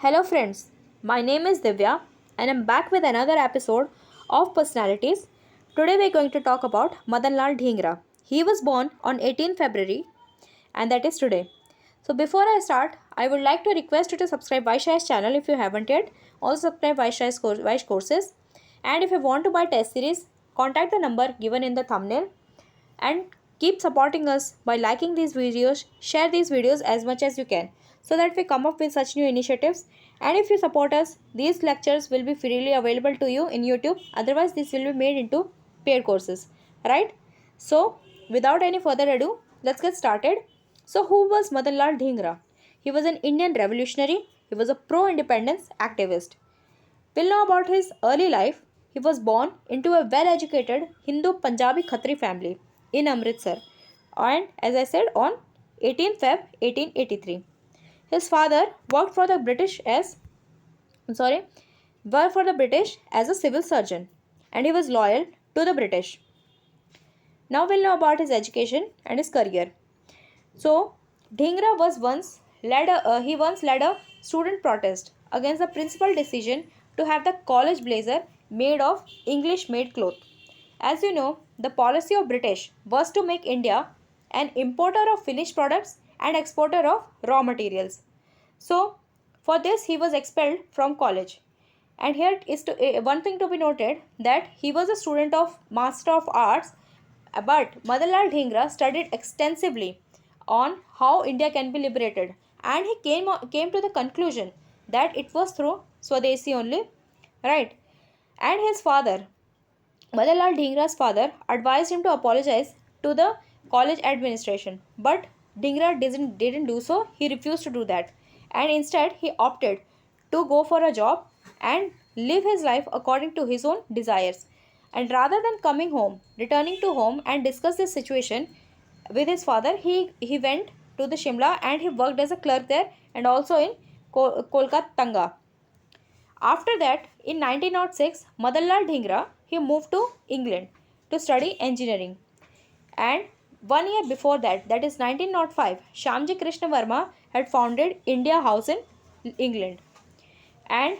Hello friends, my name is Divya and I'm back with another episode of Personalities. Today we're going to talk about Madan Lal Dhingra. He was born on 18 February and that is today. So before I start, I would like to request you to subscribe Vaishai's channel if you haven't yet. Also subscribe Vaish courses. And if you want to buy test series, contact the number given in the thumbnail and keep supporting us by liking these videos, share these videos as much as you can so that we come up with such new initiatives. And if you support us, these lectures will be freely available to you in YouTube. Otherwise this will be made into paid courses, right? So without any further ado, let's get started. So who was Madan Lal Dhingra? He was an Indian revolutionary. He was a pro independence activist. We'll know about his early life. He was born into a well educated Hindu Punjabi Khatri family in Amritsar, and as I said, on 18 Feb 1883. His father worked for the British as sorry, worked for the British as a civil surgeon, and he was loyal to the British. Now we'll know about his education and his career. So, Dhingra he once led a student protest against the principal decision to have the college blazer made of English made cloth. As you know, the policy of British was to make India an importer of finished products and exporter of raw materials. So, for this he was expelled from college. And here is one thing to be noted, that he was a student of Master of Arts, but Madan Lal Dhingra studied extensively on how India can be liberated, and he came to the conclusion that it was through Swadesi only, right? And his father, Madan Lal Dhingra's father, advised him to apologize to the college administration, but Dhingra didn't do so. He refused to do that, and instead he opted to go for a job and live his life according to his own desires. And rather than returning to home and discuss this situation with his father, he went to the Shimla and he worked as a clerk there and also in Kolkata Tanga. After that, in 1906, Madan Lal Dhingra he moved to England to study engineering. And 1 year before that, that is 1905, Shyamji Krishna Varma had founded India House in England. And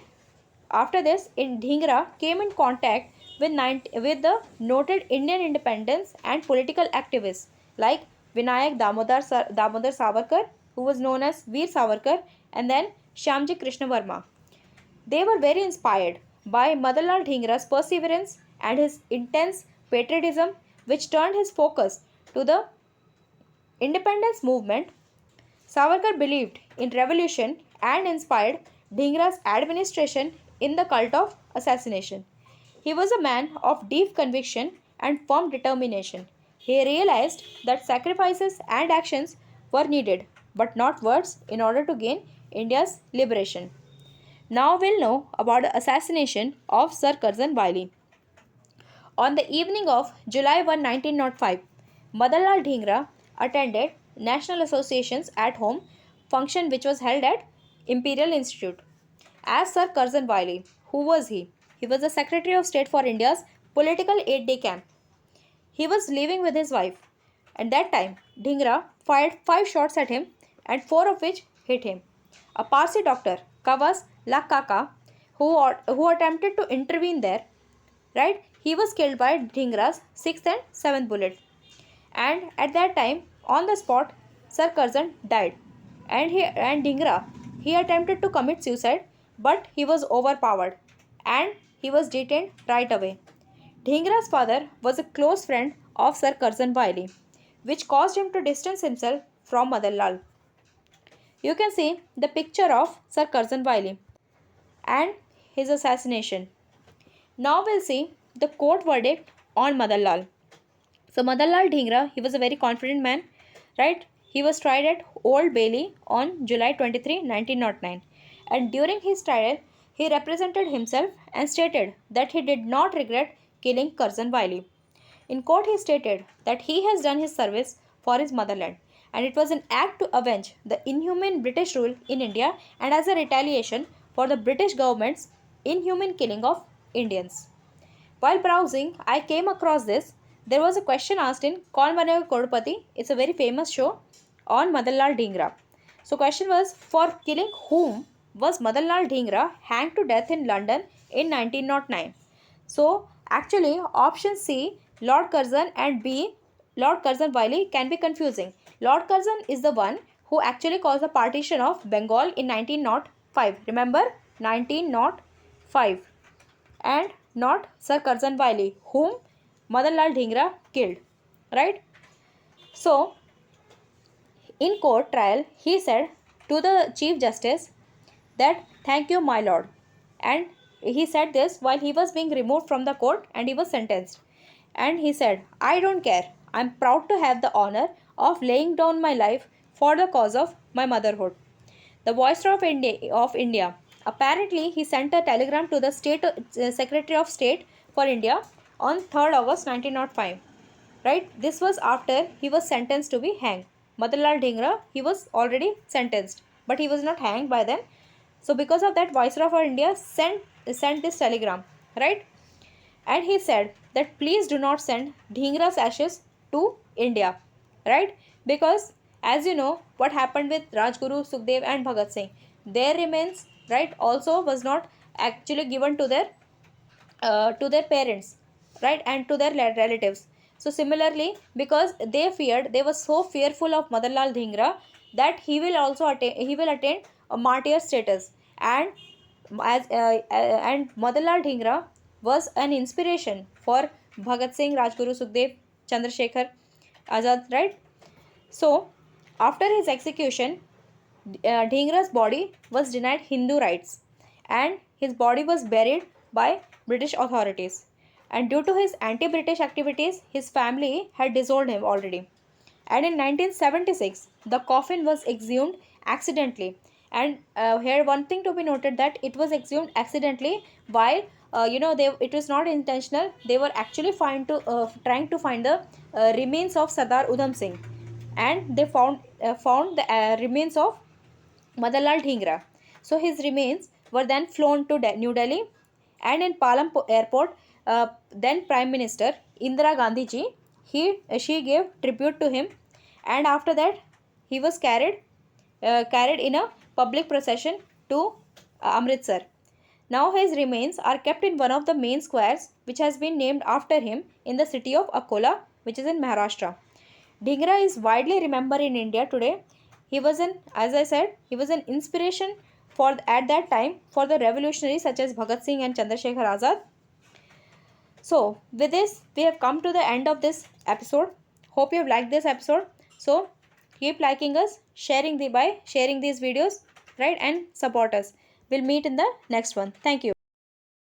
after this, in Dhingra came in contact with the noted Indian independence and political activists like Vinayak Damodar Savarkar, who was known as Veer Savarkar, and then Shyamji Krishna Varma. They were very inspired by Madan Lal Dhingra's perseverance and his intense patriotism, which turned his focus to the independence movement. Savarkar believed in revolution and inspired Dhingra's administration in the cult of assassination. He was a man of deep conviction and firm determination. He realized that sacrifices and actions were needed, but not words, in order to gain India's liberation. Now we'll know about the assassination of Sir Curzon Wily. On the evening of July 1, 1905, Madan Lal Dhingra attended National Association's at home function which was held at Imperial Institute. As Sir Curzon Wily, who was he? He was the Secretary of State for India's political aid-day camp. He was living with his wife. At that time, Dhingra fired 5 shots at him and 4 of which hit him. A Parsi doctor, Kawas Lakaka, who attempted to intervene there, right? He was killed by Dhingra's 6th and 7th bullet. And at that time, on the spot, Sir Curzon died. And Dhingra, he attempted to commit suicide, but he was overpowered and he was detained right away. Dhingra's father was a close friend of Sir Curzon Wily, which caused him to distance himself from Madan Lal. You can see the picture of Sir Curzon Wily and his assassination. Now we'll see the court verdict on Madan Lal. So Madan Lal Dhingra, he was a very confident man, right? He was tried at Old Bailey on July 23, 1909. And during his trial, he represented himself and stated that he did not regret killing Curzon Wily. In court, he stated that he has done his service for his motherland and it was an act to avenge the inhumane British rule in India and as a retaliation for the British government's inhuman killing of Indians. While browsing, I came across this. There was a question asked in Kaun Banega Crorepati. It's a very famous show on Madan Lal Dhingra. So question was, for killing whom was Madanlal Dhingra hanged to death in London in 1909? So actually option C, Lord Curzon, and B, Lord Curzon Wiley can be confusing. Lord Curzon is the one who actually caused the partition of Bengal in 1905. Remember 1905, and not Sir Curzon Wiley, whom Madanlal Dhingra killed. Right? So in court trial, he said to the Chief Justice that thank you, my lord. And he said this while he was being removed from the court and he was sentenced. And he said, I don't care. I'm proud to have the honor of laying down my life for the cause of my motherhood. The Viceroy of India. Apparently, he sent a telegram to the Secretary of State for India on 3rd August 1905. Right? This was after he was sentenced to be hanged. Madanlal Dhingra, he was already sentenced, but he was not hanged by then. So because of that, Viceroy of India sent this telegram, right? And he said that please do not send Dhingra's ashes to India, right? Because as you know what happened with Rajguru, Sukhdev and Bhagat Singh, their remains, right, also was not actually given to their parents, right, and to their relatives. So similarly, because they were so fearful of Madanlal Dhingra that he will attain a martyr status. And Madanlal Dhingra was an inspiration for Bhagat Singh, Rajguru, Sukhdev, Chandrasekhar Azad, right? So after his execution, Dhingra's body was denied Hindu rights and his body was buried by British authorities. And due to his anti British activities, his family had disowned him already. And in 1976, the coffin was exhumed accidentally. And here, one thing to be noted that it was exhumed accidentally while it was not intentional. They were actually trying to find the remains of Sardar Udham Singh, and they found the remains of Madanlal Dhingra. So his remains were then flown to New Delhi, and in Palam airport, then Prime Minister Indira Gandhi ji, she gave tribute to him, and after that he was carried in a public procession to Amritsar. Now his remains are kept in one of the main squares which has been named after him in the city of Akola, which is in Maharashtra. Dhingra is widely remembered in India today. As I said, he was an inspiration for at that time for the revolutionaries such as Bhagat Singh and Chandrasekhar Azad. So with this, we have come to the end of this episode. Hope you have liked this episode. So keep liking us, sharing these videos, right, and support us. We'll meet in the next one. Thank you.